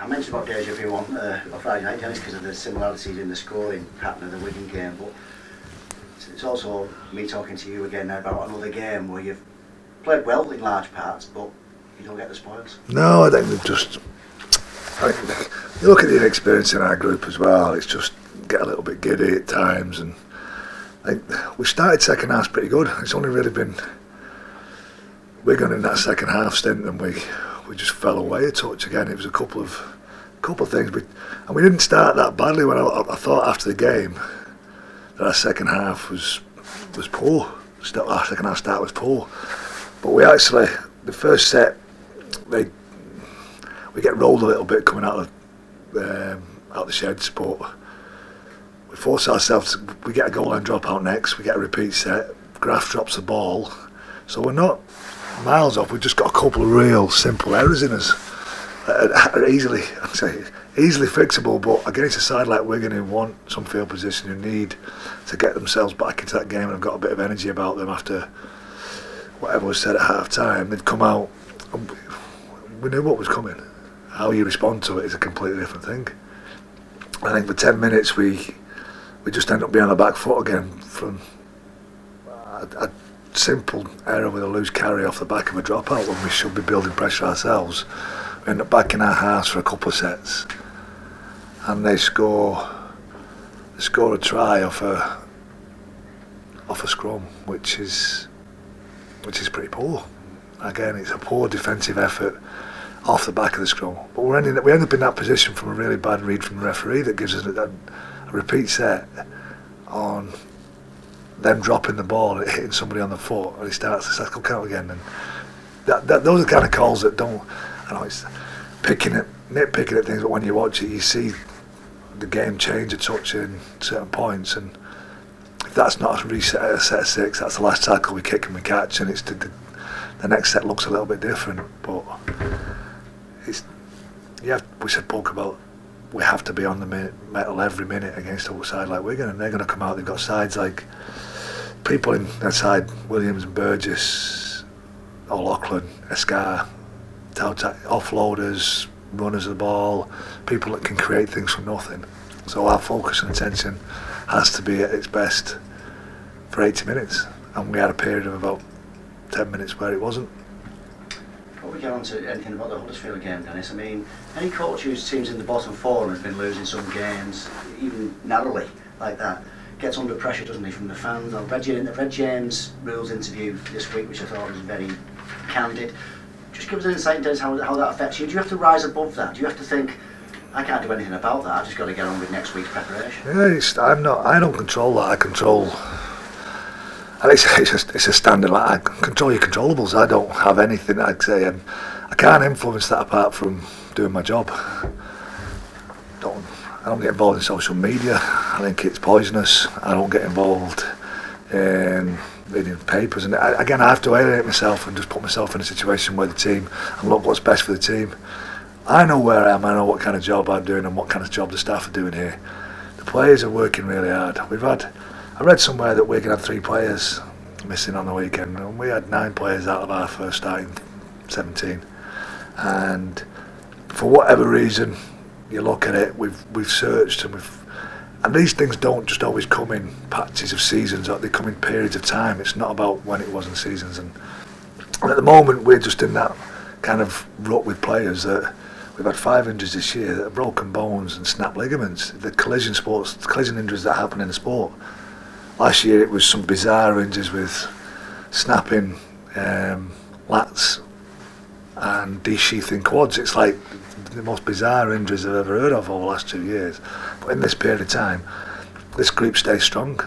I mentioned about deja vu on Friday night, Dennis, because of the similarities in the scoring pattern of the Wigan game, but it's also me talking to you again now about another game where you've played well in large parts, but you don't get the spoils. No, I think you look at the inexperience in our group as well. It's just get a little bit giddy at times, and I think we started second half pretty good. It's only really been Wigan in that second half stint, and we just fell away a touch again. It was a couple of things, and we didn't start that badly. When I thought after the game that our second half was poor. Our second half start was poor, but we actually, the first set, we get rolled a little bit coming out the sheds, but we force ourselves. We get a goal line drop out next. We get a repeat set. Graf drops the ball, so we're not miles off. We've just got a couple of real simple errors in us that are easily fixable, but against a side like Wigan who want some field position, who need to get themselves back into that game and have got a bit of energy about them after whatever was said at half time, they'd come out and we knew what was coming. How you respond to it is a completely different thing. I think for 10 minutes we just end up being on the back foot again from a simple error with a loose carry off the back of a dropout when we should be building pressure ourselves. We end up back in our halves for a couple of sets, and they score a try off a scrum, which is pretty poor. Again, it's a poor defensive effort off the back of the scrum. But we end up in that position from a really bad read from the referee that gives us a repeat set on them dropping the ball and hitting somebody on the foot, and he starts the second count again. And those are the kind of calls that don't. I know it's nitpicking at things, but when you watch it, you see the game change a touch in certain points, and if that's not a reset at a set of 6, that's the last tackle we kick and we catch, and it's the next set looks a little bit different. But we spoke about we have to be on the metal every minute against a side like Wigan, and they're going to come out. They've got sides like people in their side, Williams and Burgess, O'Loughlin, Escar, offloaders, runners of the ball, people that can create things from nothing. So our focus and attention has to be at its best for 80 minutes, and we had a period of about 10 minutes where it wasn't. Before we get on to anything about the Huddersfield game, Dennis, I mean, any coach whose team's in the bottom 4 and has been losing some games, even narrowly like that, gets under pressure, doesn't he, from the fans? I read Red James' rules interview this week, which I thought was very candid. Just give us an insight into how that affects you. Do you have to rise above that? Do you have to think, I can't do anything about that, I've just got to get on with next week's preparation? Yeah, I don't control that. I control, and it's a standard. I control your controllables. I don't have anything I'd say, and I can't influence that apart from doing my job. I don't get involved in social media. I think it's poisonous. I don't get involved in reading papers, and again, I have to alienate myself and just put myself in a situation where the team, and look what's best for the team. I know where I am. I know what kind of job I'm doing and what kind of job the staff are doing here. The players are working really hard. I read somewhere that Wigan had 3 players missing on the weekend, and we had 9 players out of our first starting 17. And for whatever reason, you look at it, we've searched and these things don't just always come in patches of seasons, they come in periods of time. It's not about when it was in seasons, and at the moment we're just in that kind of rut with players that we've had 5 injuries this year that are broken bones and snapped ligaments. The collision injuries that happen in the sport. Last year it was some bizarre injuries with snapping lats and de-sheathing quads. It's like the most bizarre injuries I've ever heard of over the last 2 years. But in this period of time, this group stays strong.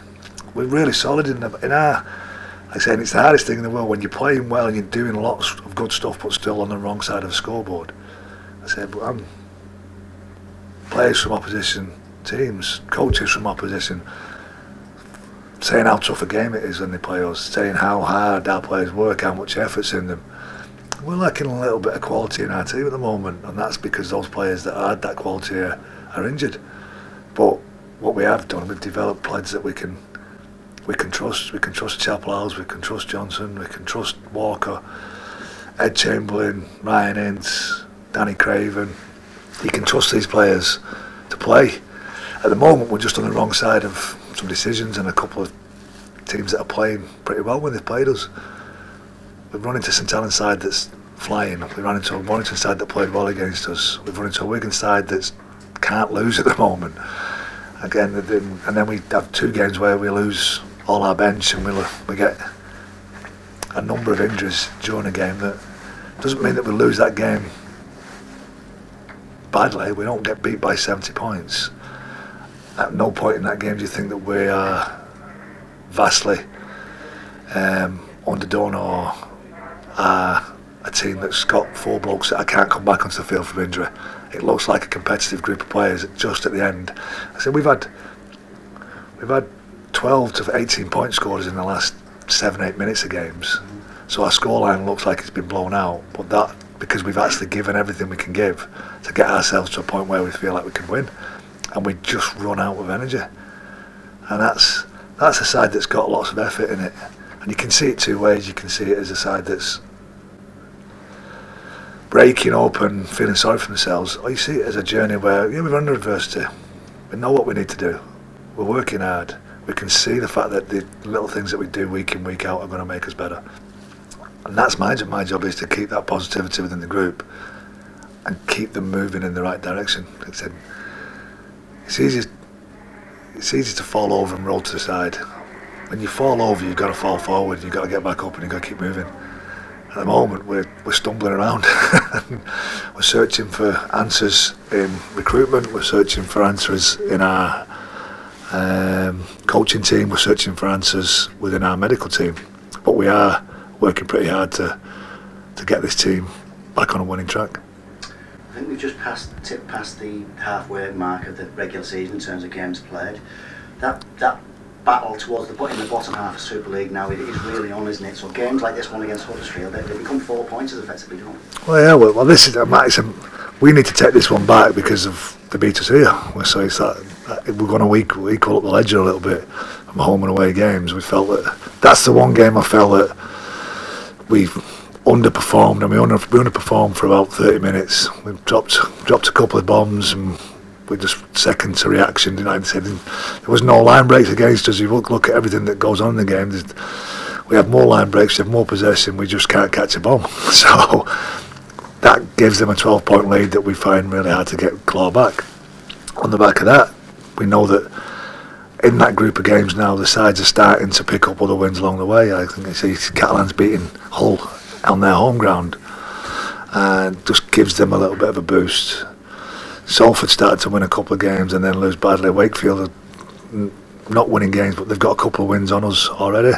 We're really solid in our, like I said, it's the hardest thing in the world when you're playing well and you're doing lots of good stuff but still on the wrong side of the scoreboard. I said, but I'm players from opposition teams, coaches from opposition, saying how tough a game it is when they play us, saying how hard our players work, how much effort's in them. We're lacking a little bit of quality in our team at the moment, and that's because those players that had that quality are injured. But what we have done, we've developed players that we can trust. We can trust Chapel-Howes, we can trust Johnson, we can trust Walker, Ed Chamberlain, Ryan Ince, Danny Craven, you can trust these players to play. At the moment, we're just on the wrong side of some decisions, and a couple of teams that are playing pretty well when they've played us. We've run into St Helens side that's flying. We've run into a Warrington side that played well against us. We've run into a Wigan side that can't lose at the moment. Again, and then we have 2 games where we lose all our bench, and we get a number of injuries during a game. That doesn't mean that we lose that game badly. We don't get beat by 70 points. At no point in that game do you think that we are vastly underdone or a team that's got 4 blokes that can't come back onto the field from injury. It looks like a competitive group of players just at the end. I said we've had 12 to 18 point scorers in the last 7-8 minutes of games. So our scoreline looks like it's been blown out, but that because we've actually given everything we can give to get ourselves to a point where we feel like we can win, and we just run out of energy. And that's a side that's got lots of effort in it, and you can see it 2 ways. You can see it as a side that's breaking up and feeling sorry for themselves, or you see it as a journey where we're under adversity, we know what we need to do, we're working hard, we can see the fact that the little things that we do week in, week out are going to make us better. And that's my job. My job is to keep that positivity within the group and keep them moving in the right direction. It's easy to fall over and roll to the side. When you fall over, you've got to fall forward, you've got to get back up, and you've got to keep moving. At the moment, we're stumbling around. We're searching for answers in recruitment, we're searching for answers in our coaching team, we're searching for answers within our medical team. But we are working pretty hard to get this team back on a winning track. I think we've just tipped past the halfway mark of the regular season in terms of games played. That battle towards in the bottom half of Super League now it is really on, isn't it? So games like this one against Huddersfield, they become 4 pointers effectively, don't they? Well, yeah. Well, this is we need to take this one back because of the beat us here. So it's that we're going to equal up the ledger a little bit from home and away games. We felt that's the one game I felt that we've underperformed, and we underperformed for about 30 minutes. We dropped a couple of bombs, and we just second to reaction. There was no line breaks against us. You look at everything that goes on in the game. We have more line breaks, we have more possession. We just can't catch a bomb. So that gives them a 12-point lead that we find really hard to claw back. On the back of that, we know that in that group of games now, the sides are starting to pick up other wins along the way. I think I see Catalan's beating Hull on their home ground, and just gives them a little bit of a boost. Salford started to win a couple of games and then lose badly. Wakefield are not winning games, but they've got a couple of wins on us already.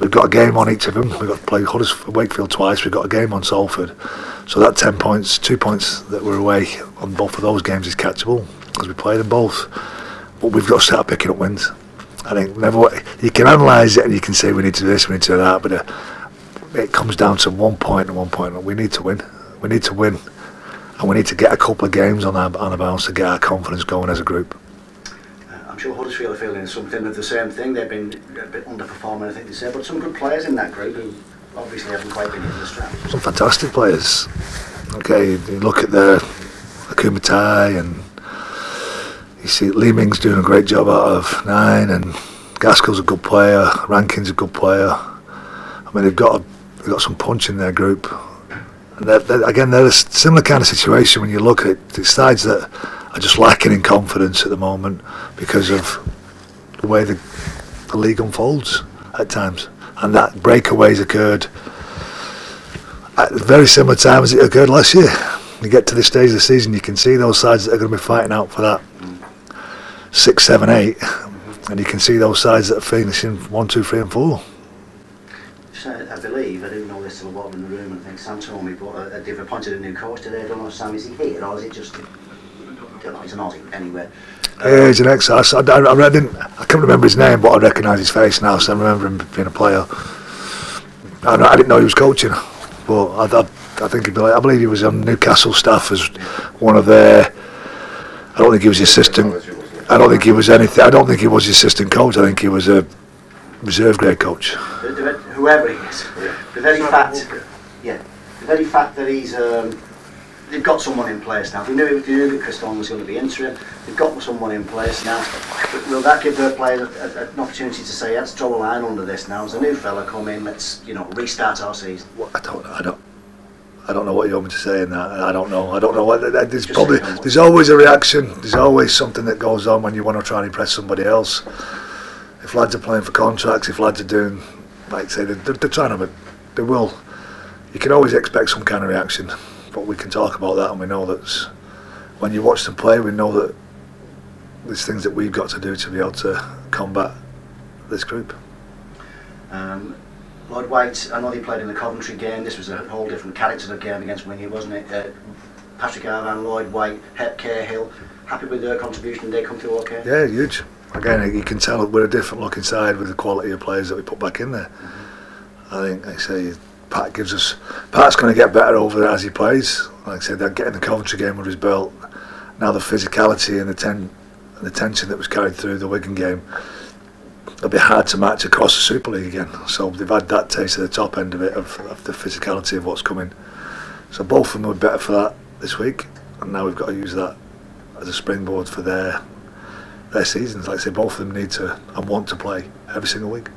We've got a game on each of them. We've got to play Wakefield twice. We've got a game on Salford. So that 10 points, 2 points that were away on both of those games is catchable because we played them both. But we've got to start picking up wins. I think you can analyse it and you can say we need to do this, we need to do that, but it comes down to 1 point and 1 point. We need to win. We need to win. And we need to get a couple of games on a bounce to get our confidence going as a group. I'm sure Huddersfield are feeling something of the same thing. They've been a bit underperforming, I think they say, but some good players in that group who obviously haven't quite been hitting the strap. Some fantastic players. Okay, you look at the Kumatai, and you see Lee Ming's doing a great job out of 9, and Gaskell's a good player, Rankin's a good player. I mean, they've got some punch in their group. And they're a similar kind of situation when you look at the sides that are just lacking in confidence at the moment because of the way the league unfolds at times. And that breakaways occurred at a very similar time as it occurred last year. You get to this stage of the season, you can see those sides that are going to be fighting out for that 6, 7, 8, and you can see those sides that are finishing 1, 2, 3 and 4. I believe, I didn't know this till I walked in the room, and I think Sam told me, but they've appointed a new coach today. I don't know if Sam, is he here or is it just, I don't know, he's an Aussie anyway. Yeah, he's an ex-ass. I can't remember his name, but I recognise his face now, so I remember him being a player. I didn't know he was coaching, but I believe he was on Newcastle staff as one of their, I don't think he was the assistant, I don't think he was anything, I don't think he was the assistant coach, I think he was a reserve grade coach. Whoever he is, the very fact that he's they've got someone in place now. They knew that Christon was going to be interim. They've got someone in place now. Will that give their players an opportunity to say, let's draw a line under this now? As a new fella come in, let's restart our season. Well, I don't know what you want me to say in that. I don't know what. There's always a reaction. There's always something that goes on when you want to try and impress somebody else. If lads are playing for contracts, if lads are doing, like say, they're trying to, they will. You can always expect some kind of reaction, but we can talk about that, and we know that when you watch them play, we know that there's things that we've got to do to be able to combat this group. Lloyd White, I know he played in the Coventry game. This was a whole different character of game against Winnie, wasn't it? Patrick Arvan, Lloyd White, Hep Cahill. Happy with their contribution? Did they come through okay? Yeah, huge. Again, you can tell we're a different looking side with the quality of players that we put back in there. I think, like I say, Pat's going to get better over it as he plays. Like I said, getting the Coventry game under his belt. Now the physicality and the tension that was carried through the Wigan game, it'll be hard to match across the Super League again. So they've had that taste at the top end of it, of the physicality of what's coming. So both of them were better for that this week, and now we've got to use that as a springboard for their seasons. Like I say, both of them need to and want to play every single week.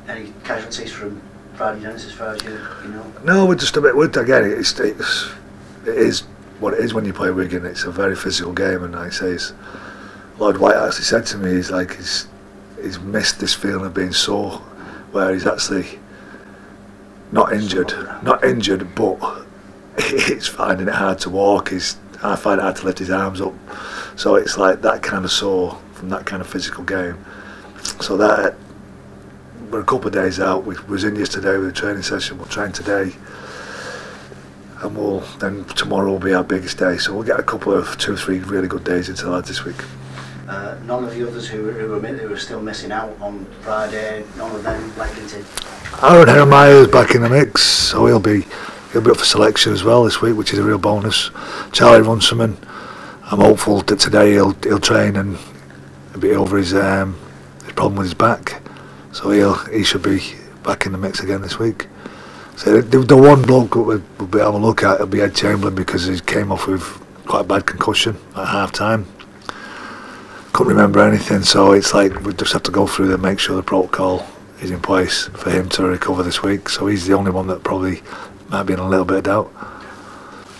Any casualties from Friday, Dennis, as far as you know? No, we're just a bit. Again, it is what it is when you play Wigan. It's a very physical game, and like I say, Lloyd White actually said to me, he's missed this feeling of being sore, where he's actually not injured, but he's finding it hard to walk. I find it hard to lift his arms up. So it's like that kind of sore from that kind of physical game. So that we're a couple of days out. We was in yesterday with a training session. We'll train today, and then tomorrow will be our biggest day. So we'll get a couple of 2 or 3 really good days into the lads this week. None of the others who were still missing out on Friday, none of them likely to. Aaron Hermier is back in the mix, so he'll be up for selection as well this week, which is a real bonus. Charlie Runciman, I'm hopeful that today he'll train and be over his problem with his back, so he should be back in the mix again this week. So the one bloke we'll be able to look at will be Ed Chamberlain, because he came off with quite a bad concussion at half time. Couldn't remember anything, so it's like we just have to go through and make sure the protocol is in place for him to recover this week. So he's the only one that probably might be in a little bit of doubt.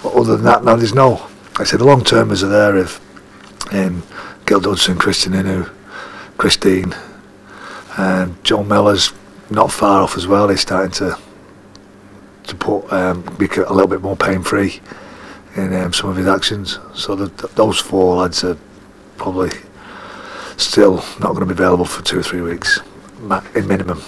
But other than that, now there's no. I said the long termers are there of Gil Dudson, Christian Inu, Christine, and John Miller's not far off as well. He's starting to be a little bit more pain free in some of his actions. So those 4 lads are probably still not going to be available for 2 or 3 weeks, in minimum.